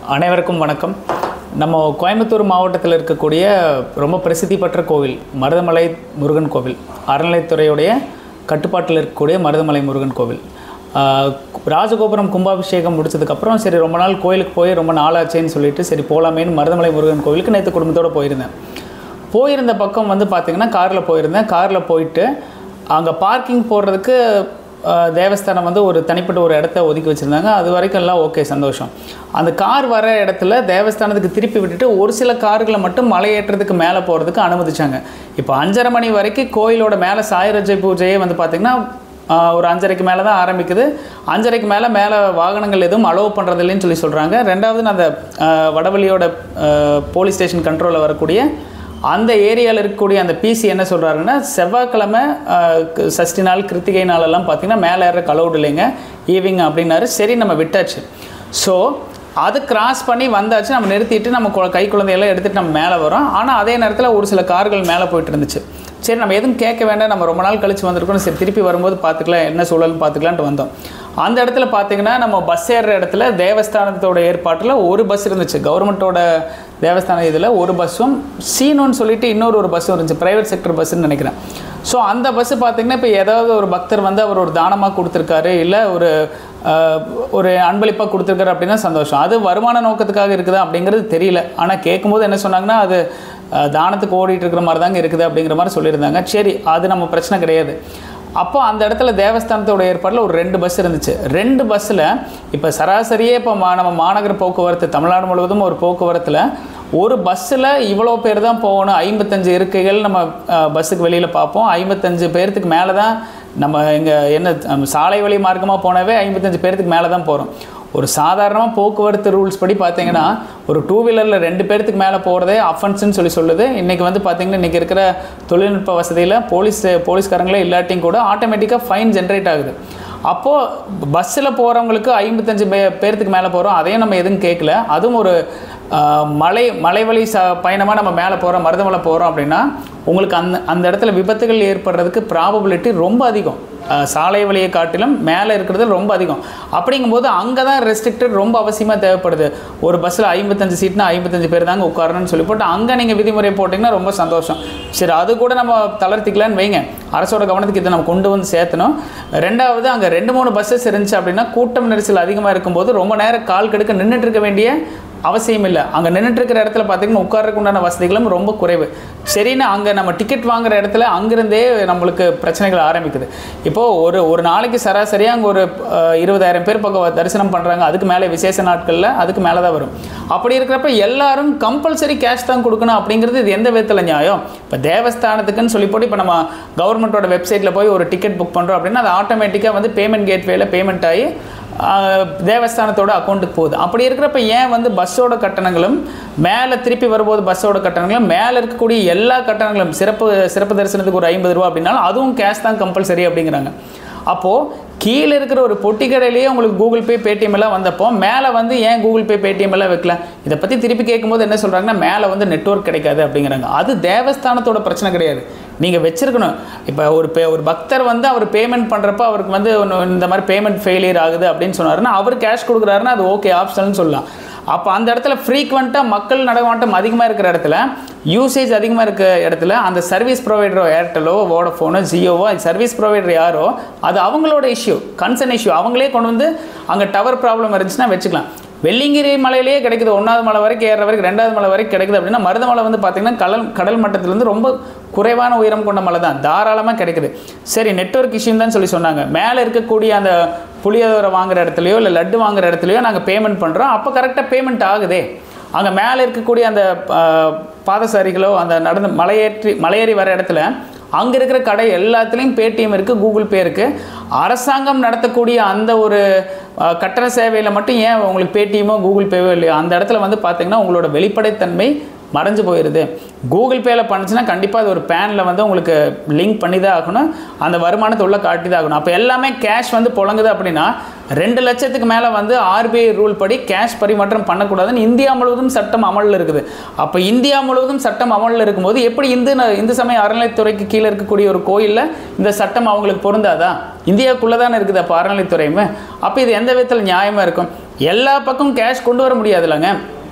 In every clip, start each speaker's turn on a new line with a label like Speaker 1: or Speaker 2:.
Speaker 1: அனைவருக்கும் வணக்கம். நம்ம கோயம்புத்தூர் மாவட்டத்தில் இருக்கக்கூடிய ரொம்ப பிரசித்தி பெற்ற கோவில் மருதமலை முருகன் கோவில், அறநிலைத்துறையுடைய கட்டுப்பாட்டில் இருக்கக்கூடிய மருதமலை முருகன் கோவில். ராஜகோபுரம் கும்பாபிஷேகம் முடிச்சதுக்கப்புறம் சரி ரொம்ப நாள் கோயிலுக்கு போய் ரொம்ப நாளாச்சேன்னு சொல்லிட்டு சரி போகலாமேன்னு மருதமலை முருகன் கோவிலுக்கு நேற்று குடும்பத்தோடு போயிருந்த பக்கம் வந்து பார்த்திங்கன்னா காரில் போயிட்டு அங்கே பார்க்கிங் போடுறதுக்கு தேவஸ்தானம் வந்து ஒரு தனிப்பட்ட ஒரு இடத்த ஒதுக்கி வச்சுருந்தாங்க. அது வரைக்கும் எல்லாம் ஓகே, சந்தோஷம். அந்த கார் வர இடத்துல தேவஸ்தானத்துக்கு திருப்பி விட்டுட்டு ஒரு சில கார்களை மட்டும் மலையேற்றத்துக்கு மேலே போகிறதுக்கு அனுமதிச்சாங்க. இப்போ 5:30 மணி வரைக்கும் கோயிலோட மேலே சாயரஜை பூஜையே வந்து பார்த்திங்கன்னா ஒரு 5:30க்கு மேலே தான் ஆரம்பிக்குது. 5:30க்கு மேலே வாகனங்கள் எதுவும் அலோவ் பண்ணுறதில்லைன்னு சொல்கிறாங்க. ரெண்டாவது அந்த வடவழியோட போலீஸ் ஸ்டேஷன் கண்ட்ரோலில் வரக்கூடிய அந்த ஏரியாவில் இருக்கக்கூடிய அந்த பிசி என்ன சொல்கிறாருன்னா, செவ்வாய்க்கிழமை சஷ்டி நாள் கிருத்திகை நாளெல்லாம் பார்த்திங்கன்னா மேலே ஏறக்கு அலோடு இல்லைங்க ஈவினிங் அப்படின்னாரு. சரி நம்ம விட்டாச்சு. ஸோ அது கிராஸ் பண்ணி வந்தாச்சு. நம்ம நிறுத்திட்டு நம்ம கை குழந்தையெல்லாம் எடுத்துகிட்டு நம்ம மேலே வரோம். ஆனால் அதே நேரத்தில் ஒரு சில கார்கள் மேலே போயிட்டு இருந்துச்சு. சரி நம்ம எதுவும் கேட்க வேண்டாம், நம்ம ரொம்ப நாள் கழித்து வந்திருக்கோம், சரி திருப்பி வரும்போது பார்த்துக்கலாம் என்ன சூழல்னு பார்த்துக்கலான்ட்டு வந்தோம். அந்த இடத்துல பார்த்திங்கன்னா நம்ம பஸ் ஏறுற இடத்துல தேவஸ்தானத்தோட ஏற்பாட்டில் ஒரு பஸ் இருந்துச்சு. கவர்மெண்ட்டோட தேவஸ்தான இதில் ஒரு பஸ்ஸும் சீனோன்னு சொல்லிட்டு இன்னொரு பஸ்ஸும் இருந்துச்சு, ப்ரைவேட் செக்டர் பஸ்ஸுன்னு நினைக்கிறேன். ஸோ அந்த பஸ்ஸு பார்த்திங்கன்னா இப்போ ஏதாவது ஒரு பக்தர் வந்து அவர் ஒரு தானமாக கொடுத்துருக்காரு, இல்லை ஒரு அன்பளிப்பாக கொடுத்துருக்காரு அப்படின்னா சந்தோஷம். அது வருமான நோக்கத்துக்காக இருக்குதா அப்படிங்கிறது தெரியல. ஆனால் கேட்கும்போது என்ன சொன்னாங்கன்னா அது தானத்துக்கு ஓடிட்டு இருக்கிற மாதிரி தாங்க இருக்குது அப்படிங்கிற மாதிரி சொல்லியிருந்தாங்க. சரி அது நம்ம பிரச்சனை கிடையாது. அப்போ அந்த இடத்துல தேவஸ்தானத்தோட ஏற்பாட்டில் ஒரு 2 பஸ் இருந்துச்சு. 2 பஸ்ஸில் இப்போ சராசரியே இப்போ நம்ம மாநகர போக்குவரத்து தமிழ்நாடு முழுவதும் ஒரு போக்குவரத்தில் ஒரு பஸ்ஸில் இவ்வளோ பேர் தான் போகணும். 55 இருக்கைகள் நம்ம பஸ்ஸுக்கு வெளியில் பார்ப்போம். 55 பேர்த்துக்கு மேலே தான் நம்ம இங்கே என்ன சாலை வழி மார்க்கமாக போனவே 55 பேர்த்துக்கு மேலே தான் போகிறோம். ஒரு சாதாரணமாக போக்குவரத்து ரூல்ஸ் படி பார்த்தீங்கன்னா ஒரு 2 வீலரில் 2 பேர்த்துக்கு மேலே போகிறதே அஃபென்ஸ்ன்னு சொல்லுது. இன்றைக்கி வந்து பார்த்திங்கன்னா இன்றைக்கி இருக்கிற தொழில்நுட்ப வசதியில் போலீஸ்காரங்களே இல்லாட்டியும் கூட ஆட்டோமேட்டிக்காக ஃபைன் ஜென்ரேட் ஆகுது. அப்போது பஸ்ஸில் போகிறவங்களுக்கு 55 பேர்த்துக்கு மேலே போகிறோம், அதையும் நம்ம எதுவும் கேட்கல. அதுவும் ஒரு மலைவழி பயணமாக நம்ம மேலே போகிறோம், மருதமலை போகிறோம் அப்படின்னா உங்களுக்கு அந்த இடத்துல விபத்துகள் ஏற்படுறதுக்கு ப்ராபபிலிட்டி ரொம்ப அதிகம். சாலை வழியை காட்டிலும் மேலே இருக்கிறது ரொம்ப அதிகம். அப்படிங்கும்போது அங்கே தான் ரெஸ்ட்ரிக்டட் ரொம்ப அவசியமாக தேவைப்படுது. ஒரு பஸ்ஸில் 55 சீட்னா 55 பேர் தாங்க உட்காரணும்னு சொல்லி போட்டு அங்கே நீங்கள் விதிமுறை போட்டிங்கன்னா ரொம்ப சந்தோஷம். சரி அது கூட நம்ம தளர்த்திக்கலான்னு வைங்க. அரசோட கவனத்துக்கு இதை நம்ம கொண்டு வந்து சேர்த்தணும். ரெண்டாவது அங்கே 2-3 பஸ்ஸஸ் இருந்துச்சு அப்படின்னா கூட்டம் நெரிசல் அதிகமாக இருக்கும்போது ரொம்ப நேரம் கால் கெடுக்க நின்றுட்டு இருக்க வேண்டிய அவசியம் இல்லை. அங்கே நின்றுட்டு இருக்கிற இடத்துல பார்த்திங்கன்னா உட்கார்றதுக்கு உண்டான வசதிகளும் ரொம்ப குறைவு. சரின்னு அங்கே நம்ம டிக்கெட் வாங்குகிற இடத்துல அங்கேருந்தே நம்மளுக்கு பிரச்சனைகள் ஆரம்பிக்குது. இப்போது ஒரு நாளைக்கு சராசரியாக அங்கே ஒரு 20,000 பேர் பக்கம் தரிசனம் பண்ணுறாங்க. அதுக்கு மேலே விசேஷ நாட்களில் அதுக்கு மேலே தான் வரும். அப்படி இருக்கிறப்ப எல்லாரும் கம்பல்சரி கேஷ் தான் கொடுக்கணும் அப்படிங்கிறது இது எந்த விதத்தில் நியாயம்? இப்போ தேவஸ்தானத்துக்குன்னு சொல்லி போட்டு இப்போ நம்ம கவர்மெண்ட்டோட வெப்சைட்டில் போய் ஒரு டிக்கெட் புக் பண்ணுறோம் அப்படின்னா அது ஆட்டோமேட்டிக்காக வந்து பேமெண்ட் கேட்வேல பேமெண்ட் ஆகி தேவஸ்தானத்தோட அக்கௌண்ட்டுக்கு போகுது. அப்படி இருக்கிறப்ப ஏன் வந்து பஸ்ஸோட கட்டணங்களும் மேலே திருப்பி வரும்போது பஸ்ஸோட கட்டணங்களும் மேலே இருக்கக்கூடிய எல்லா கட்டணங்களும் சிறப்பு தரிசனத்துக்கு ஒரு 50 ரூபா அப்படின்னாலும் அதுவும் கேஷ் தான் கம்பல்சரி அப்படிங்கிறாங்க. அப்போது கீழே இருக்கிற ஒரு பொட்டி கடையிலேயே உங்களுக்கு கூகுள் பே பேடிஎம் எல்லாம் வந்தப்போ மேலே வந்து ஏன் கூகுள் பே பேடிஎம் எல்லாம் வைக்கல? இதை பற்றி திருப்பி கேட்கும்போது என்ன சொல்கிறாங்கன்னா மேலே வந்து நெட்வொர்க் கிடைக்காது அப்படிங்கிறாங்க. அது தேவஸ்தானத்தோட பிரச்சனை கிடையாது, நீங்கள் வச்சுருக்கணும். இப்போ ஒரு பக்தர் வந்து அவர் பேமெண்ட் பண்ணுறப்ப அவருக்கு வந்து இந்த மாதிரி பேமெண்ட் ஃபெயிலியர் ஆகுது அப்படின்னு சொன்னாருன்னா அவர் கேஷ் கொடுக்குறாருன்னா அது ஓகே ஆப்ஷனல்னு சொல்லலாம். அப்போ அந்த இடத்துல ஃப்ரீக்வெண்ட்டாக மக்கள் நடமாட்டம் அதிகமாக இருக்கிற இடத்துல யூசேஜ் அதிகமாக இருக்கிற இடத்துல அந்த சர்வீஸ் ப்ரொவைடரோ ஏர்டெலோ வோடஃபோனோ ஜியோவோ சர்வீஸ் ப்ரொவைடர் யாரோ அது அவங்களோட இஷ்யூ, கன்சர்ன் இஷ்யூ. அவங்களே கொண்டு வந்து அங்கே டவர் ப்ராப்ளம் இருந்துச்சுன்னா வச்சுக்கலாம். வெள்ளிங்கிரி மலையிலேயே கிடைக்குது, 1வது மலை வரைக்கும் ஏறுற வரைக்கும் 2வது மலை வரைக்கும் கிடைக்குது அப்படின்னா மருதமலை வந்து பார்த்திங்கன்னா கடல் மட்டத்திலேருந்து ரொம்ப குறைவான உயரம் கொண்ட மலை தான், தாராளமாக கிடைக்குது. சரி நெட்வொர்க் இஷ்யூன்னு தான் சொல்லி சொன்னாங்க. மேலே இருக்கக்கூடிய அந்த புளியோதரை வாங்குகிற இடத்துலையோ இல்லை லட்டு வாங்குகிற இடத்துலையோ நாங்கள் பேமெண்ட் பண்ணுறோம், அப்போ கரெக்டாக பேமெண்ட் ஆகுதே. அங்கே மேலே இருக்கக்கூடிய அந்த பாதசாரிகளோ அந்த மலையேறி வர இடத்துல அங்கே இருக்கிற கடை எல்லாத்துலேயும் பேடிஎம் இருக்குது, கூகுள் பே இருக்குது. அரசாங்கம் நடத்தக்கூடிய அந்த ஒரு கட்டண சேவையில் மட்டும் ஏன் உங்களுக்கு பேடிஎம்மோ கூகுள் பேவோ இல்லையோ அந்த இடத்துல வந்து பார்த்திங்கன்னா உங்களோட வெளிப்படைத்தன்மை மறைஞ்சு போயிடுது. கூகுள் பேயில் பண்ணுச்சுன்னா கண்டிப்பாக அது ஒரு பேனில் வந்து உங்களுக்கு லிங்க் பண்ணி தான் ஆகணும், அந்த வருமானத்தை உள்ள காட்டி தான் ஆகணும். அப்போ எல்லாமே கேஷ் வந்து புழங்குது அப்படின்னா 2 லட்சத்துக்கு மேலே வந்து ஆர்பிஐ ரூல் படி கேஷ் பரிமாற்றம் பண்ணக்கூடாதுன்னு இந்தியா முழுவதும் சட்டம் அமலில் இருக்குது. அப்போ இந்தியா முழுவதும் சட்டம் அமலில் இருக்கும்போது எப்படி இந்து சமய அறநிலைத்துறைக்கு கீழே இருக்கக்கூடிய ஒரு கோயிலில் இந்த சட்டம் அவங்களுக்கு பொருந்தாதா? இந்தியாவுக்குள்ளே தானே இருக்குது அப்போ அறநிலைத்துறையுமே. அப்போ இது எந்த விதத்தில் நியாயமாக இருக்கும்? எல்லா பக்கம் கேஷ் கொண்டு வர முடியாதுல்லங்க.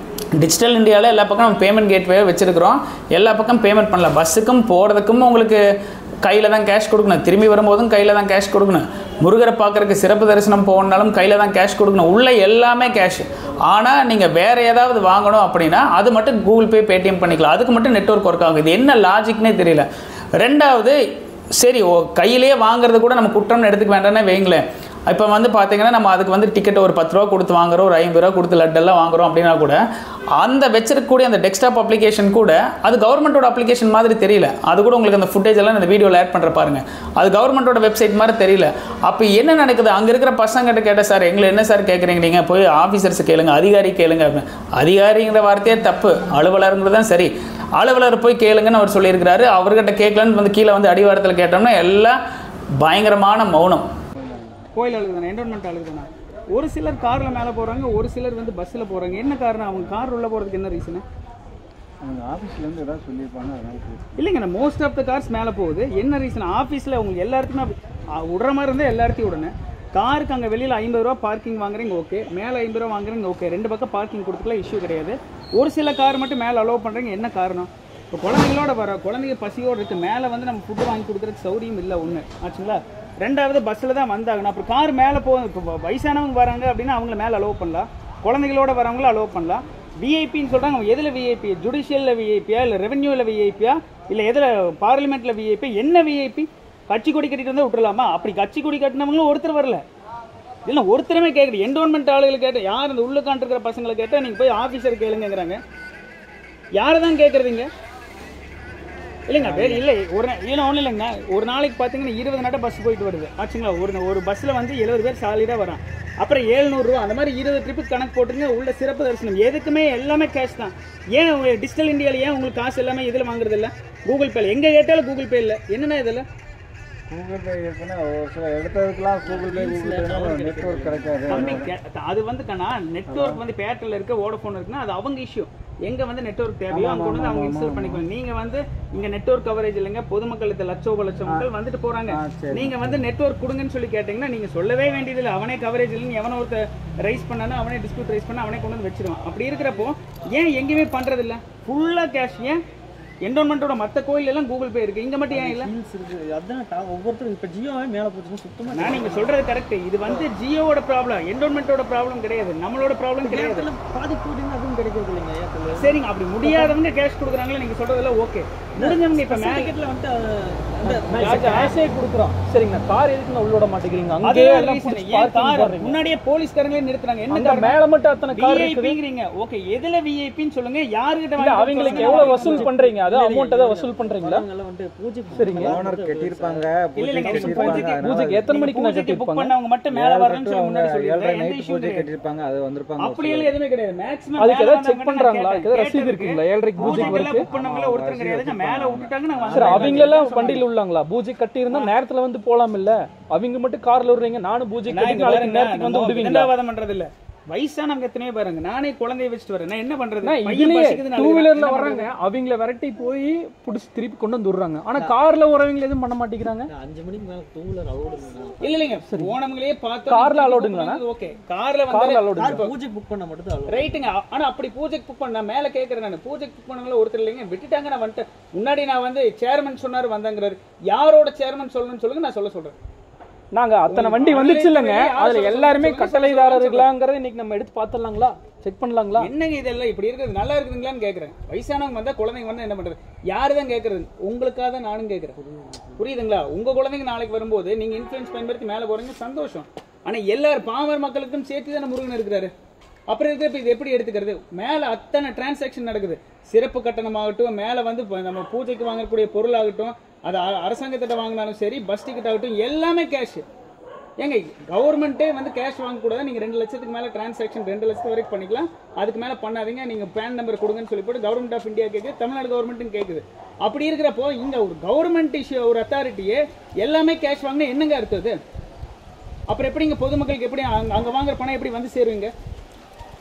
Speaker 1: டிஜிட்டல் இந்தியாவில் எல்லா பக்கம் நம்ம பேமெண்ட் கேட்வே வச்சுருக்கிறோம். எல்லா பக்கம் பேமெண்ட் பண்ணலாம். பஸ்ஸுக்கும் போகிறதுக்கும் உங்களுக்கு கையில் தான் கேஷ் கொடுக்கணும். திரும்பி வரும்போதும் கையில் தான் கேஷ் கொடுக்கணும். முருகரை பார்க்குறதுக்கு சிறப்பு தரிசனம் போகணுனாலும் கையில் தான் கேஷ் கொடுக்கணும். உள்ள எல்லாமே கேஷ். ஆனால் நீங்கள் வேறு ஏதாவது வாங்கணும் அப்படின்னா அது மட்டும் கூகுள் பே, பேடிஎம் பண்ணிக்கலாம். அதுக்கு மட்டும் நெட்வொர்க் ஒர்க் ஆகும். இது என்ன லாஜிக்னே தெரியல. ரெண்டாவது, சரி கையிலேயே வாங்குறது கூட நம்ம குற்றம்னு எடுத்துக்க வேண்டாம்னே வைங்களேன். இப்போ வந்து பார்த்தீங்கன்னா நம்ம அதுக்கு வந்து டிக்கெட் ஒரு 10 ரூபா கொடுத்து வாங்குறோம், ஒரு 50 ரூபா கொடுத்து லட்டெல்லாம் வாங்குறோம் அப்படின்னா கூட அந்த வச்சிருக்கக்கூடிய அந்த டெஸ்க்டாப் அப்ளிகேஷன் கூட அது கவர்மெண்ட்டோட அப்ளிகேஷன் மாதிரி தெரியல. அது கூட உங்களுக்கு அந்த ஃபுட்டேஜ் எல்லாம் இந்த வீடியோவில் ஆட் பண்ணுற பாருங்க. அது கவர்மெண்ட்டோட வெப்சைட் மாதிரி தெரியல. அப்போ என்ன நடக்குது? அங்கே இருக்கிற பசங்கிட்ட கேட்டால், சார் எங்களை என்ன சார் கேட்குறீங்க, நீங்கள் போய் ஆஃபீஸர்ஸ் கேளுங்க, அதிகாரி கேளுங்க அப்படின்னு. அதிகாரிங்கிற வார்த்தையே தப்பு, அலுவலருங்கிறது தான் சரி. அலுவலர் போய் கேளுங்கன்னு அவர் சொல்லியிருக்கிறாரு. அவர்கிட்ட கேட்கலன்னு வந்து கீழே வந்து அடிவாரத்தில் கேட்டோம்னா எல்லாம் பயங்கரமான மௌனம்.
Speaker 2: கோயில் அழுகுதானே, என்டோன்மெண்ட் அழுகுதானே. ஒரு சிலர் காரில் மேலே போகிறாங்க, ஒரு சிலர் வந்து பஸ்ஸில் போகிறாங்க. என்ன காரணம்? அவங்க கார் உள்ளே போகிறதுக்கு என்ன ரீசனு?
Speaker 3: அவங்க ஆஃபீஸ்லேருந்து ஏதாவது சொல்லியிருப்பாங்க.
Speaker 2: இல்லைங்க, மோஸ்ட் ஆஃப் த கார்ஸ் மேலே போகுது. என்ன ரீசன்? ஆஃபீஸில் உங்களுக்கு எல்லாத்துக்குமே விடுற மாதிரி இருந்தால் எல்லாத்தையும் விடணும். காருக்கு அங்கே வெளியில் 50 ரூபா பார்க்கிங் வாங்குறீங்க, ஓகே. மேலே 50 ரூபா வாங்குறீங்க, ஓகே. 2 பக்கம் பார்க்கிங் கொடுத்துக்கலாம், இஷ்யூ கிடையாது. ஒரு சில கார் மட்டும் மேலே அலோவ் பண்ணுறீங்க. என்ன காரணம்? இப்போ குழந்தைங்களோட வர குழந்தைங்க பசியோடு இருக்குது, மேலே வந்து நம்ம ஃபுட்டு வாங்கி கொடுக்குறதுக்கு சௌரியம் இல்லை ஒன்று ஆச்சுங்களா. ரெண்டாவது, பஸ்ஸில் தான் வந்தாகணும். அப்புறம் கார் மேலே இப்போ வயசானவங்க வராங்க அப்படின்னா அவங்கள மேலே அலோவ் பண்ணலாம், குழந்தைகளோட வரவங்கள அலோவ் பண்ணலாம். விஐபின்னு சொல்கிறாங்க. அவங்க எதில் விஐபி? ஜுடிஷியலில் விஐபியா, இல்லை ரெவென்யூவில் விஐபியா, இல்லை எதில் பார்லிமெண்ட்டில் விஐபி? என்ன விஐபி? கட்சி கொடி கட்டிட்டு வந்தால் விட்டுலாமா? அப்படி கட்சி கொடி கட்டினவங்களும் ஒருத்தர் வரல. இல்லை ஒருத்தருமே கேட்குது. என்டோன்மெண்ட் ஆளுகள் கேட்டால் யார்? அந்த உள்ளுக்காண்டு இருக்கிற பசங்களை கேட்டால் நீங்கள் போய் ஆஃபீஸர் கேளுங்கிறாங்க. யாரை தான் கேட்குறதுங்க? இல்லைங்க வேறு இல்லை. ஒன்றும் இல்லைங்க. ஒரு நாளைக்கு பார்த்தீங்கன்னா 20 நட பஸ் போயிட்டு வருது ஆச்சுங்களா. ஒரு பஸ்ஸில் வந்து 70 பேர் சாலிடாக வரான். அப்புறம் 700 ரூபா அந்த மாதிரி 20 ட்ரிப்புக்கு கணக்கு போட்டுருங்க. உள்ள சிறப்பு தரிசனம் எதுக்குமே எல்லாமே கேஷ் தான். ஏன் டிஜிட்டல் இந்தியாவில் ஏன் உங்களுக்கு காசு எல்லாமே இதில் வாங்குறது இல்லை? கூகுள் பேல எங்கே கேட்டாலும் கூகுள் பே இல்லை. என்னென்னா இதில்
Speaker 3: கூகுள் பே இருக்குன்னா ஒரு சில இடத்துக்குலாம் கூகுள் பே நெட்வொர்க் கிடைக்காது.
Speaker 2: அது வந்து நெட்வொர்க் வந்து பேட்டில் இருக்க வோடஃபோன் இருக்குன்னா அது அவங்க இஷ்யூ. எங்கே வந்து நெட்வொர்க் தேவையோ அங்கே கொண்டு வந்து அவங்க இன்ஸ்டால் பண்ணிக்குவாங்க. நீங்கள் வந்து இங்கே நெட்வொர்க் கவரேஜ் இல்லைங்க, பொதுமக்கள் லட்சம் மக்கள் வந்துட்டு போகிறாங்க. நீங்கள் வந்து நெட்வொர்க் கொடுங்கன்னு சொல்லி கேட்டிங்கன்னா நீங்கள் சொல்லவே வேண்டியதில்லை. அவனே கவரேஜ் இல்லைன்னு எவனோ ஒருத்தர் ரைஸ் பண்ணானா அவனே டிஸ்பியூட் ரைஸ் பண்ண அவனே கொண்டு வந்து வச்சிருவான். அப்படி இருக்கிறப்போ ஏன் எங்கேயுமே பண்ணுறதில்ல? ஃபுல்லாக கேஷ். ஏன் என்டோன்மெண்ட்டோட மற்ற கோயில் எல்லாம் கூகுள் பே இருக்கு, இங்க மட்டும் ஏன் இல்லை?
Speaker 4: அதான் ஒவ்வொருத்தரும் இப்போ ஜியோவே மேலே போச்சுன்னா சுத்தமாக.
Speaker 2: நான் நீங்கள் சொல்கிறது கரெக்ட். இது வந்து ஜியோவோட ப்ராப்ளம், என்டோன்மெண்ட்டோட ப்ராப்ளம் கிடையாது, நம்மளோட ப்ராப்ளம் கிடையாது.
Speaker 4: பாதிப்பு அதுவும் கிடைக்கிறது இல்லைங்க ஏற்கனவே.
Speaker 2: சரிங்க, அப்படி முடியாதவங்க கேஷ் கொடுக்குறாங்களே நீங்கள் சொல்கிறதெல்லாம் ஓகே. முடிஞ்சவங்க இப்போ
Speaker 4: மேக்கெட்டில் வந்துட்டு ஆசையை கொடுக்குறோம். சரிங்க, கார் எதுக்கு நான் உள்ளோட மாட்டேங்கிறீங்க?
Speaker 2: முன்னாடியே போலீஸ்காரங்களே நிறுத்துறாங்க. என்ன
Speaker 4: மேலே மட்டும் அத்தனை கார்
Speaker 2: விஐபிங்கிறீங்க? ஓகே, எதுல விஐபின்னு சொல்லுங்க. யாருக்கிட்ட
Speaker 4: அவங்களுக்கு எவ்வளவு வசூல் பண்றீங்க? அது அமௌண்ட் தான் வசூல் பண்றீங்களா? சரிங்க,
Speaker 3: ஓனர் கட்டிருப்பாங்க.
Speaker 4: பூஜைக்கு எத்தனை மணிக்கு நான் கட்டி
Speaker 2: புக் பண்ணவங்க மட்டும் மேல வரணும்னு சொல்லி முன்னாடி சொல்லிருக்காங்க.
Speaker 3: நைட் பூஜை கட்டிருப்பாங்க, அது வந்திருப்பாங்க.
Speaker 2: அப்படி எல்லாம் எதுமே கிடையாது. மேக்ஸिमम
Speaker 4: அதுக்கு ஏதாவது செக் பண்றாங்களா? அதுக்கு ஏதாவது ரசீது இருக்குங்களா? 7:30 பூஜைக்கு வரது
Speaker 2: புக் பண்ணவங்கள ஒருத்தர் கிடையாதுங்க. மேல விட்டுட்டாங்க நாங்க
Speaker 4: சார். அவங்க எல்லாம் வண்டியில உள்ளாங்களா? பூஜை கட்டி இருந்தா நேரத்துல வந்து போலாம் இல்ல? அவங்க மட்டும் கார்ல வருவீங்க, நானும் பூஜை கட்டி நாளைக்கு நேரத்துக்கு வந்து விடுவீங்க.
Speaker 2: தண்டவாதம் பண்றது இல்ல. வயசானவங்க எத்தனையோ பாருங்க. நானே குழந்தைய வச்சுட்டு வரேன், நான் என்ன பண்றது?
Speaker 4: டூ வீலர்ல வர்றாங்க, அவங்கள விரட்டி போய் புடிச்சு திருப்பி கொண்டு வந்து விடுறாங்க. ஆனா கார்ல வரவங்க எதுவும் பண்ண மாட்டேங்கிறாங்க.
Speaker 2: 5 மணிக்கு மேல டூ வீலர் அலோடு இல்ல. இல்லைங்க, போனவங்களே பார்த்து
Speaker 4: கார்ல அலோடுங்களா?
Speaker 2: ஓகே, கார்ல வந்து
Speaker 4: பூஜை புக் பண்ண மட்டும் தான்
Speaker 2: ரைட்டுங்க. ஆனா அப்படி பூஜைக்கு புக் பண்ண மேல கேக்குறேன் நான். பூஜைக்கு புக் பண்ணவங்கள ஒருத்தர் இல்லைங்க, விட்டுட்டாங்க. நான் வந்துட்டு முன்னாடி நான் வந்து சேர்மன் சொன்னாரு வந்தாங்கிறாரு. யாரோட சேர்மன் சொல்லணும்னு சொல்லுங்க, நான் சொல்றேன்.
Speaker 4: நாங்க அத்தனை வண்டி வந்துச்சு இல்லங்க, அதுல எல்லாருமே கட்டளைதாரர்களாங்கறத இன்னைக்கு நம்ம எடுத்து பார்த்தலாங்களா? செக் பண்ணலாங்களா?
Speaker 2: என்னங்க இதெல்லாம் இப்படி இருக்குது, நல்லா இருக்குதுங்களான்னு கேக்குறேன். வயசானவங்க வந்தா குழந்தைங்க வந்தா என்ன பண்றது? யாரு தான் கேக்குறது? உங்களுக்காக தான் நானும் கேக்குறேன். புரியுதுங்களா? உங்க குழந்தைங்க நாளைக்கு வரும்போது நீங்க இன்ஃபுளுன்ஸ் பயன்படுத்தி மேல போறீங்க, சந்தோஷம். ஆனா எல்லாரும் பாமர மக்களுக்கும் சேர்த்து தானே முருகன் இருக்கிறாரு. அப்புறம் இருக்கிறப்ப இது எப்படி எடுத்துக்கிறது? மேல அத்தனை டிரான்சாக்ஷன் நடக்குது. சிறப்பு கட்டணமாகட்டும், மேல வந்து நம்ம பூஜைக்கு வாங்கக்கூடிய பொருள் ஆகட்டும், அது அரசாங்கத்திட்ட வாங்கினாலும் சரி, பஸ் டிக்கெட் ஆகட்டும், எல்லாமே கேஷ். ஏங்க கவர்மெண்ட்டே வந்து கேஷ் வாங்கக்கூடாது. நீங்கள் 2 லட்சத்துக்கு மேலே டிரான்சாக்ஷன் 2 லட்சத்து வரைக்கும் பண்ணிக்கலாம், அதுக்கு மேலே பண்ணாதீங்க, நீங்கள் பேன் நம்பர் கொடுங்கன்னு சொல்லி போட்டு கவர்மெண்ட் ஆஃப் இந்தியா கேட்குது, தமிழ்நாடு கவர்மெண்ட்டும் கேட்குது. அப்படி இருக்கிறப்போ இங்கே ஒரு கவர்மெண்ட் இஷ்யூ, ஒரு அத்தாரிட்டியே எல்லாமே கேஷ் வாங்கினா என்னங்க அர்த்தது? அப்புறம் எப்படி இங்கே பொதுமக்களுக்கு எப்படி அங்கே வாங்குற பணம் எப்படி வந்து சேருவீங்க?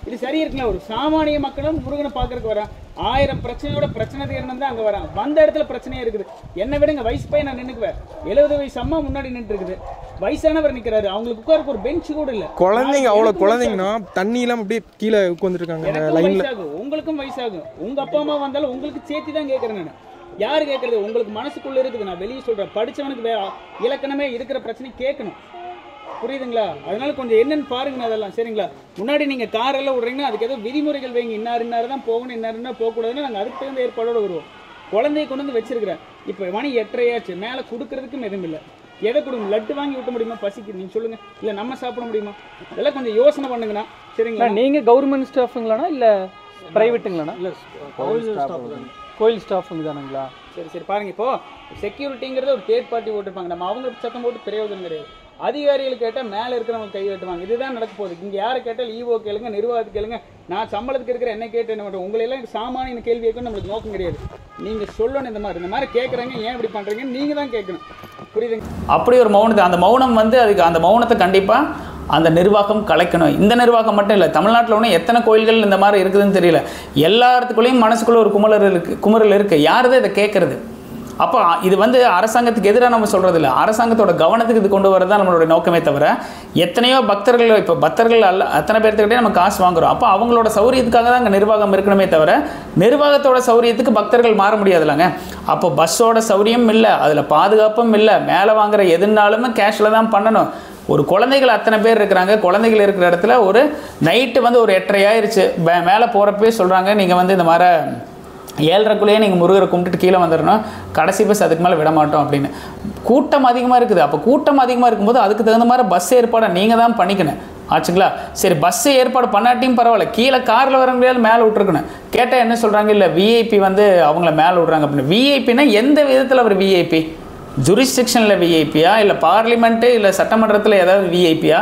Speaker 2: இது சரி இருக்குங்களா? ஒரு சாமானிய மக்களும் முருகனை பார்க்கறதுக்கு வரான். 1000 பிரச்சனையோட பிரச்சனை தீரணும் தான் அங்கே வரான். வந்த இடத்துல பிரச்சனையே இருக்குது. என்ன விடுங்க, வயசு பையன் நான் நின்றுக்குவேன். 70 வயசு அம்மா முன்னாடி நின்று இருக்குது. வயசானவர் நிக்கிறாரு, அவங்களுக்கு உட்காருக்கு ஒரு பெஞ்ச் கூட இல்ல.
Speaker 5: குழந்தைங்க அவ்வளவு குழந்தைங்கன்னா தண்ணி எல்லாம் அப்படியே கீழே உட்கார்ந்துட்டு இருக்காங்க லைன்ல.
Speaker 2: வயசாகும், உங்களுக்கும் வயசாகும். உங்க அப்பா அம்மா வந்தாலும் உங்களுக்கு சேர்த்து தான் கேட்கறேன் நான். யாரு கேட்கறது? உங்களுக்கு மனசுக்குள்ள இருக்குது. நான் வெளியே சொல்றேன், படிச்சவனுக்கு இலக்கணமே இருக்கிற பிரச்சனை கேட்கணும். புரியுதுங்களா? அதனால கொஞ்சம் என்னன்னு பாருங்க அதெல்லாம். சரிங்களா? முன்னாடி நீங்க கார் எல்லாம் விடுறீங்கன்னா அதுக்கு ஏதோ விதிமுறைகள் வைங்க. இன்னாரு தான் போகணும், இன்னாருன்னா போகக்கூடாதுன்னு நாங்கள் அதுக்கு தகுந்த ஏற்பாடோட வருவோம். குழந்தைய கொண்டு வந்து வச்சிருக்கிறேன். இப்போ மணி 8:30 மேலே கொடுக்கறதுக்கும் எதுவும் இல்லை. எதை கொடுங்க? லட்டு வாங்கி விட்ட முடியுமா? பசிக்கு நீங்க சொல்லுங்க. இல்லை நம்ம சாப்பிட முடியுமா? இதெல்லாம் கொஞ்சம் யோசனை பண்ணுங்கண்ணா. சரிங்களா?
Speaker 4: நீங்க கவர்மெண்ட் ஸ்டாஃபுங்களாண்ணா இல்லை பிரைவேட்டுங்களாண்ணா? இல்லை கோயில் ஸ்டாஃபுங்க தானுங்களா?
Speaker 2: சரி பாருங்க, இப்போ செக்யூரிட்டிங்கிறது ஒரு தேர்ட் பார்ட்டி போட்டுருப்பாங்க. நம்ம அவங்க சத்தம் போட்டு பிரயோஜனம் கிடையாது. அதிகாரிகள் கேட்டால் மேலே இருக்கிறவங்க கை கட்டுவாங்க. இதுதான் நடக்க போகுது. இங்கே யாரை கேட்டால் ஈவோ கேளுங்க, நிர்வாகத்துக்கு கேளுங்க. நான் சம்பளத்துக்கு இருக்கிற என்ன கேட்டு என்ன பண்ணுறேன்? உங்களெல்லாம் சாமானிய கேள்வி கேட்கணும் நம்மளுக்கு நோக்கம் கிடையாது. நீங்கள் சொல்லணும் இந்த மாதிரி கேட்குறாங்க, ஏன் இப்படி பண்ணுறீங்கன்னு நீங்கள் தான் கேட்கணும். புரியுதுங்க?
Speaker 1: அப்படி ஒரு மௌனத்தை, அந்த மௌனம் வந்து அதுக்கு அந்த மௌனத்தை கண்டிப்பாக அந்த நிர்வாகம் கலைக்கணும். இந்த நிர்வாகம் மட்டும் இல்லை, தமிழ்நாட்டில் ஒன்று எத்தனை கோயில்கள் இந்த மாதிரி இருக்குதுன்னு தெரியல. எல்லாத்துக்குள்ளேயும் மனசுக்குள்ளே ஒரு குமுறல் இருக்குது. யார் தான் இதை கேட்குறது? அப்போ இது வந்து அரசாங்கத்துக்கு எதிராக நம்ம சொல்கிறது இல்லை, அரசாங்கத்தோட கவனத்துக்கு இது கொண்டு வரது தான் நம்மளுடைய நோக்கமே தவிர, எத்தனையோ பக்தர்கள், இப்போ பக்தர்கள் அத்தனை பேர்த்துக்கிட்டே நம்ம காசு வாங்குகிறோம். அப்போ அவங்களோட சௌரியத்துக்காக தான் அங்கே நிர்வாகம் இருக்கணுமே தவிர, நிர்வாகத்தோட சௌரியத்துக்கு பக்தர்கள் மாற முடியாதுல்லங்க. அப்போ பஸ்ஸோட சௌரியம் இல்லை, அதில் பாதுகாப்பும் இல்லை, மேலே வாங்குற எதுனாலுமே கேஷில் தான் பண்ணணும். ஒரு குழந்தைகள் அத்தனை பேர் இருக்கிறாங்க. குழந்தைகள் இருக்கிற இடத்துல ஒரு நைட்டு வந்து ஒரு 8:30 ஆயிடுச்சு, மேலே போகிறப்பவே சொல்கிறாங்க நீங்கள் வந்து இந்த மாதிரி 7:30க்குள்ளேயே நீங்கள் முருகரை கும்பிட்டுட்டு கீழே வந்துடணும், கடைசி பஸ் அதுக்கு மேலே விட மாட்டோம் அப்படின்னு. கூட்டம் அதிகமாக இருக்குது. அப்போ கூட்டம் அதிகமாக இருக்கும்போது அதுக்கு தகுந்த மாதிரி பஸ் ஏற்பாடை நீங்கள் தான் பண்ணிக்கணும். ஆச்சுங்களா? சரி, பஸ்ஸு ஏற்பாடு பண்ணாட்டியும் பரவாயில்ல, கீழே காரில் வர முடியாது, மேலே விட்டுருக்கணும். கேட்டால் என்ன சொல்கிறாங்க? இல்லை விஐபி வந்து அவங்கள மேலே விட்றாங்க அப்படின்னு. விஐபின்னா எந்த விதத்தில் அவர் விஐபி? ஜூரிஸ்டிக்ஷனில் விஐபியா, இல்லை பார்லிமெண்ட்டு இல்லை சட்டமன்றத்தில் ஏதாவது விஐபியா,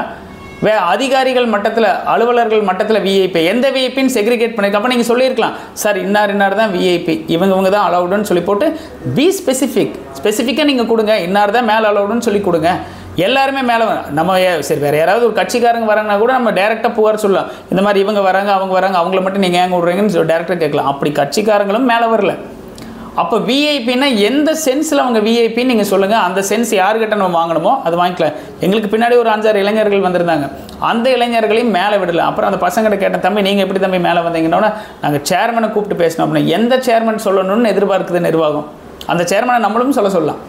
Speaker 1: அதிகாரிகள் மட்டத்தில் அலுவலர்கள் மட்டத்தில் விஐபி, எந்த விஐபின்னு செக்ரிகேட் பண்ணியிருக்க? அப்போ நீங்கள் சொல்லியிருக்கலாம், சார் இன்னார் தான் விஐபி, இவங்க தான் அலவுடுன்னு சொல்லி போட்டு பி ஸ்பெசிஃபிக்காக நீங்கள் கொடுங்க. இன்னார் தான் மேலே அலவுடுன்னு சொல்லி கொடுங்க. எல்லாருமே மேலே நம்ம சரி வேறு யாராவது ஒரு கட்சிக்காரங்க வராங்கன்னா கூட நம்ம டேரெக்டாக புகார் சொல்லலாம். இந்த மாதிரி இவங்க வராங்க அவங்க வராங்க, அவங்கள மட்டும் நீங்கள் ஏங்க விட்றீங்கன்னு சொல்லி டேரெக்டாக கேட்கலாம். அப்படி கட்சிக்காரங்களும் மேலே வரல. அப்போ விஐபின்னா எந்த சென்ஸில் அவங்க விஐபின்னு நீங்கள் சொல்லுங்கள். அந்த சென்ஸ் யாருக்கிட்ட நம்ம வாங்கணுமோ அது வாங்கிக்கலாம். எங்களுக்கு பின்னாடி ஒரு 5-6 இளைஞர்கள் வந்திருந்தாங்க. அந்த இளைஞர்களையும் மேலே விடலை. அப்புறம் அந்த பசங்கிட்ட கேட்டேன், தம்பி நீங்கள் எப்படி தம்பி மேலே வந்தீங்கன்னா, நாங்கள் சேர்மனை கூப்பிட்டு பேசணும் அப்படின்னு. எந்த சேர்மன் சொல்லணும்னு எதிர்பார்க்குது நிர்வாகம்? அந்த சேர்மனை நம்மளும் சொல்லலாம்.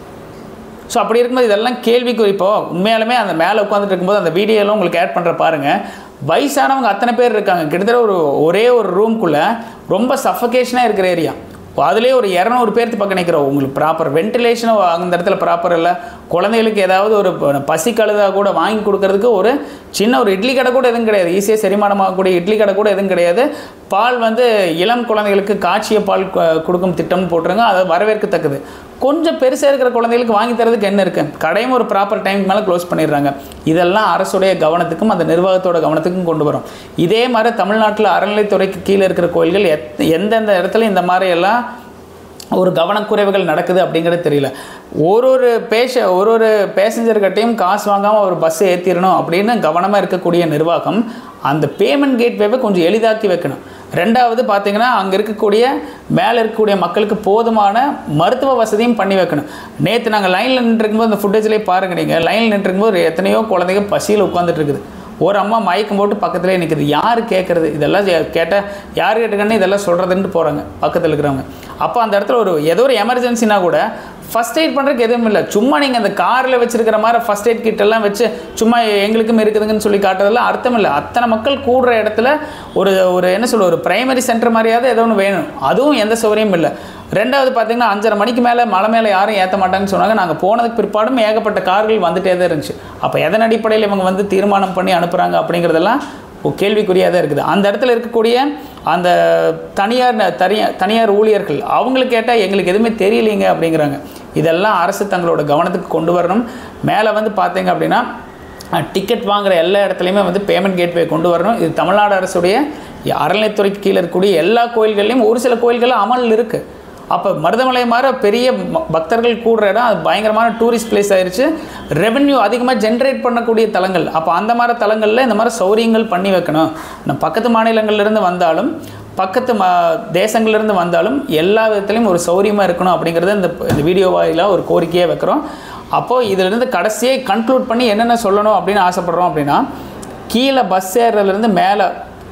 Speaker 1: ஸோ அப்படி இருக்கும்போது இதெல்லாம் கேள்விக்குறி. இப்போது உண்மையாலுமே அந்த மேலே உட்காந்துட்டு இருக்கும்போது அந்த வீடியோலாம் உங்களுக்கு ஆட் பண்ணுற பாருங்கள். வயசானவங்க அத்தனை பேர் இருக்காங்க. கிட்டத்தட்ட ஒரே ஒரு ரூம்குள்ளே ரொம்ப சஃபகேஷனாக இருக்கிற ஏரியா. அதுலேயே ஒரு 200 பேர்த்து பக்கம் நிற்கிறோம். உங்களுக்கு ப்ராப்பர் வென்டிலேஷனும் அந்த இடத்துல ப்ராப்பர் இல்லை. குழந்தைகளுக்கு ஏதாவது ஒரு பசி கழுதாக கூட வாங்கி கொடுக்கறதுக்கு ஒரு சின்ன ஒரு இட்லி கடை கூட எதுவும் கிடையாது. ஈஸியாக செரிமானமாகக்கூடிய இட்லி கடை கூட எதுவும் கிடையாது. பால் வந்து இளம் குழந்தைகளுக்கு காய்ச்சிய பால் கொடுக்கும் திட்டம்னு போட்டுருங்க, அது வரவேற்கத்தக்கது. கொஞ்சம் பெருசாக இருக்கிற குழந்தைகளுக்கு வாங்கி தரதுக்கு என்ன இருக்குது? கடையும் ஒரு ப்ராப்பர் டைமுக்கு மேலே க்ளோஸ் பண்ணிடுறாங்க. இதெல்லாம் அரசுடைய கவனத்துக்கும் அந்த நிர்வாகத்தோட கவனத்துக்கும் கொண்டு வரும். இதே மாதிரி தமிழ்நாட்டில் அறநிலைத்துறைக்கு கீழே இருக்கிற கோயில்கள் எந்தெந்த இடத்துல இந்த மாதிரி எல்லாம் ஒரு கவனக்குறைவுகள் நடக்குது அப்படிங்கிறது தெரியல. ஒரு பேசஞ்சர்கிட்டையும் காசு வாங்காமல் ஒரு பஸ்ஸை ஏற்றிடணும் அப்படின்னு கவனமாக இருக்கக்கூடிய நிர்வாகம் அந்த பேமெண்ட் கேட்வேவை கொஞ்சம் எளிதாக்கி வைக்கணும். ரெண்டாவது பார்த்தீங்கன்னா அங்கே இருக்கக்கூடிய மேலே இருக்கக்கூடிய மக்களுக்கு போதுமான மருத்துவ வசதியும் பண்ணி வைக்கணும். நேற்று நாங்கள் லைனில் நின்றுருக்கும்போது அந்த ஃபுட்டேஜ்லேயே பாருங்க, நீங்கள் லைனில் நின்றுருக்கும்போது எத்தனையோ குழந்தைங்க பசியில் உட்காந்துட்டு இருக்குது. ஒரு அம்மா மயக்கம் போட்டு பக்கத்துலேயே நிற்குது. யார் கேட்குறது? இதெல்லாம் கேட்டால் யார் கேட்டுக்கன்னு இதெல்லாம் சொல்கிறதுன்ட்டு போகிறாங்க பக்கத்தில் இருக்கிறவங்க. அப்போ அந்த இடத்துல ஏதோ ஒரு எமர்ஜென்சினா கூட ஃபஸ்ட் எய்ட் பண்ணுறதுக்கு எதுவும் இல்லை. சும்மா நீங்கள் அந்த காரில் வச்சுருக்கிற மாதிரி ஃபஸ்ட் எய்ட் கிட்டெல்லாம் வச்சு சும்மா எங்களுக்கும் இருக்குதுங்கன்னு சொல்லி காட்டுறதெல்லாம் அர்த்தம் இல்லை. அத்தனை மக்கள் கூடுற இடத்துல ஒரு என்ன சொல்ல ஒரு பிரைமரி சென்டர் மாதிரியாவது ஏதோ ஒன்று வேணும். அதுவும் எந்த சௌகரியமும் இல்லை. ரெண்டாவது பார்த்தீங்கன்னா 5:30 மணிக்கு மேலே மலை மேலே யாரும் ஏற்ற மாட்டாங்கன்னு சொன்னாங்க. நாங்கள் போனதுக்கு பிற்பாடும் ஏகப்பட்ட கார்கள் வந்துகிட்டே தான் இருந்துச்சு. அப்போ எதன் அடிப்படையில் இவங்க வந்து தீர்மானம் பண்ணி அனுப்புகிறாங்க அப்படிங்கிறதெல்லாம் கேள்விக்குறியாக தான் இருக்குது. அந்த இடத்துல இருக்கக்கூடிய அந்த தனியார் ஊழியர்கள் அவங்களுக்கு கேட்டால் எங்களுக்கு எதுவுமே தெரியலைங்க அப்படிங்கிறாங்க. இதெல்லாம் அரசு தங்களோட கவனத்துக்கு கொண்டு வரணும். மேலே வந்து பார்த்தீங்க அப்படின்னா டிக்கெட் வாங்குகிற எல்லா இடத்துலையுமே வந்து பேமெண்ட் கேட்வே கொண்டு வரணும். இது தமிழ்நாடு அரசுடைய அறநிலைத்துறைக்கு கீழே இருக்கக்கூடிய எல்லா கோயில்கள்லையும் ஒரு சில கோயில்கள் அமல் இருக்குது. அப்போ மருதமலை மாதிரி பெரிய பக்தர்கள் கூடுற இடம், அது பயங்கரமான டூரிஸ்ட் பிளேஸ் ஆயிடுச்சு. ரெவென்யூ அதிகமாக ஜென்ரேட் பண்ணக்கூடிய தலங்கள். அப்போ அந்த மாதிரி தலங்களில் இந்த மாதிரி சௌரியங்கள் பண்ணி வைக்கணும். நம்ம பக்கத்து மாநிலங்கள்லேருந்து வந்தாலும் பக்கத்து தேசங்கள்லேருந்து வந்தாலும் எல்லா விதத்துலையும் ஒரு சௌரியமாக இருக்கணும் அப்படிங்கிறத இந்த வீடியோ வாயிலாக ஒரு கோரிக்கையாக வைக்கிறோம். அப்போது இதிலிருந்து கடைசியை கன்க்ளூட் பண்ணி என்னென்ன சொல்லணும் அப்படின்னு ஆசைப்பட்றோம் அப்படின்னா, கீழே பஸ் ஏறுறதுலேருந்து மேலே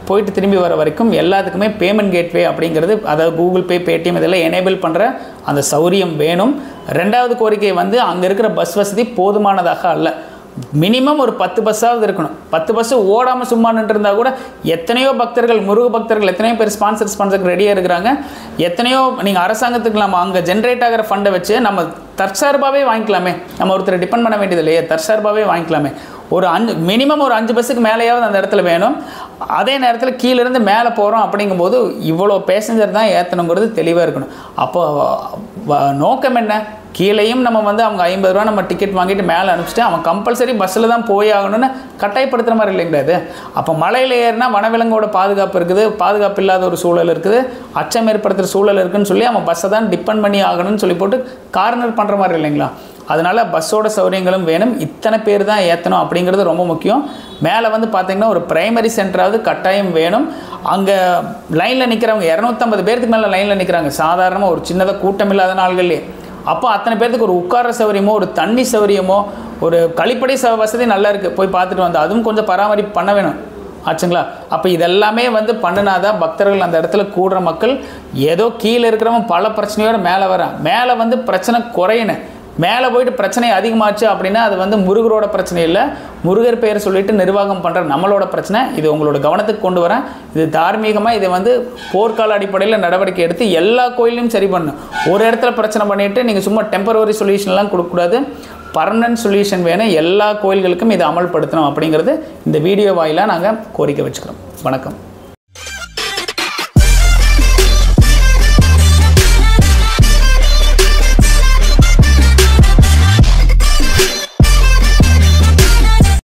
Speaker 1: போயிட்டு திரும்பி வர வரைக்கும் எல்லாத்துக்குமே பேமெண்ட் கேட்வே அப்படிங்கிறது, அதாவது கூகுள் பே, பேடிஎம் இதெல்லாம் எனேபிள் பண்ணுற அந்த சௌரியம் வேணும். ரெண்டாவது கோரிக்கை வந்து அங்கே இருக்கிற பஸ் வசதி போதுமானதாக அல்ல. மினிமம் ஒரு 10 பஸ்ஸாவது இருக்கணும். 10 பஸ்ஸு ஓடாமல் சும்மா நின்றுருந்தா கூட எத்தனையோ பக்தர்கள், முருக பக்தர்கள் எத்தனையோ பேர் ஸ்பான்சருக்கு ரெடியாக இருக்கிறாங்க. எத்தனையோ நீங்கள் அரசாங்கத்துக்கு நம்ம அங்கே ஜென்ரேட் ஆகிற ஃபண்டை வச்சு நம்ம தற்சார்பாகவே வாங்கிக்கலாமே. நம்ம ஒருத்தர் டிபெண்ட் பண்ண வேண்டியது இல்லையே, தற்சார்பாகவே வாங்கிக்கலாமே. ஒரு மினிமம் ஒரு 5 பஸ்ஸுக்கு மேலேயாவது அந்த இடத்துல வேணும். அதே நேரத்தில் கீழேருந்து மேலே போகிறோம் அப்படிங்கும்போது இவ்வளோ பேசஞ்சர் தான் ஏற்றணுங்கிறது தெளிவாக இருக்கணும். அப்போ நோக்கம் என்ன? கீழேயும் நம்ம வந்து அவங்க 50 ரூபா நம்ம டிக்கெட் வாங்கிட்டு மேலே அனுப்பிச்சிட்டு அவன் கம்பல்சரி பஸ்ஸில் தான் போய் ஆகணும்னு கட்டாயப்படுத்துகிற மாதிரி இல்லைங்களா இது? அப்போ மலையில் ஏறினா வனவிலங்கோட பாதுகாப்பு இருக்குது, பாதுகாப்பு இல்லாத ஒரு சூழல் இருக்குது, அச்சம் ஏற்படுத்துகிற சூழல் இருக்குதுன்னு சொல்லி அவன் பஸ்ஸை தான் டிபெண்ட் பண்ணி ஆகணும்னு சொல்லி போட்டு கார்னர் பண்ணுற மாதிரி இல்லைங்களா? அதனால் பஸ்ஸோட சௌகரியங்களும் வேணும். இத்தனை பேர் தான் ஏற்றணும் அப்படிங்கிறது ரொம்ப முக்கியம். மேலே வந்து பார்த்திங்கன்னா ஒரு பிரைமரி சென்டராவது கட்டாயம் வேணும். அங்கே லைனில் நிற்கிறவங்க 250 பேருக்கு மேலே லைனில் நிற்கிறாங்க, சாதாரணமாக ஒரு சின்னதாக கூட்டம் இல்லாத நாள்கள்லேயே. அப்போ அத்தனை பேர்த்துக்கு ஒரு உட்கார சௌகரியமோ, ஒரு தண்ணி சௌகரியமோ, ஒரு கழிப்படை வசதி நல்லா இருக்குது, போய் பார்த்துட்டு வந்து அதுவும் கொஞ்சம் பராமரிப்பு பண்ண வேணும் ஆச்சுங்களா? அப்போ இதெல்லாமே வந்து பண்ணினாதான் பக்தர்கள் அந்த இடத்துல கூடுற மக்கள் ஏதோ கீழே இருக்கிறவங்க பல பிரச்சனையோடு மேலே வரான். மேலே வந்து பிரச்சனை குறையணும். மேலே போயிட்டு பிரச்சனை அதிகமாச்சு அப்படின்னா அது வந்து முருகரோட பிரச்சனை இல்லை, முருகர் பெயர் சொல்லிட்டு நிர்வாகம் பண்ணுற நம்மளோட பிரச்சனை. இது உங்களோட கவனத்துக்கு கொண்டு வரேன். இது தார்மீகமாக இதை வந்து போர்க்கால அடிப்படையில் நடவடிக்கை எடுத்து எல்லா கோயிலையும் சரி பண்ணணும். ஒரு இடத்துல பிரச்சனை பண்ணிவிட்டு நீங்கள் சும்மா டெம்பரவரி சொல்யூஷன்லாம் கொடுக்கக்கூடாது, பர்மனன்ட் சொல்யூஷன் வேணும். எல்லா கோயில்களுக்கும் இதை அமல்படுத்தணும் அப்படிங்கிறது இந்த வீடியோ வாயிலாக நாங்கள் கோரிக்கை வச்சுக்கிறோம். வணக்கம்.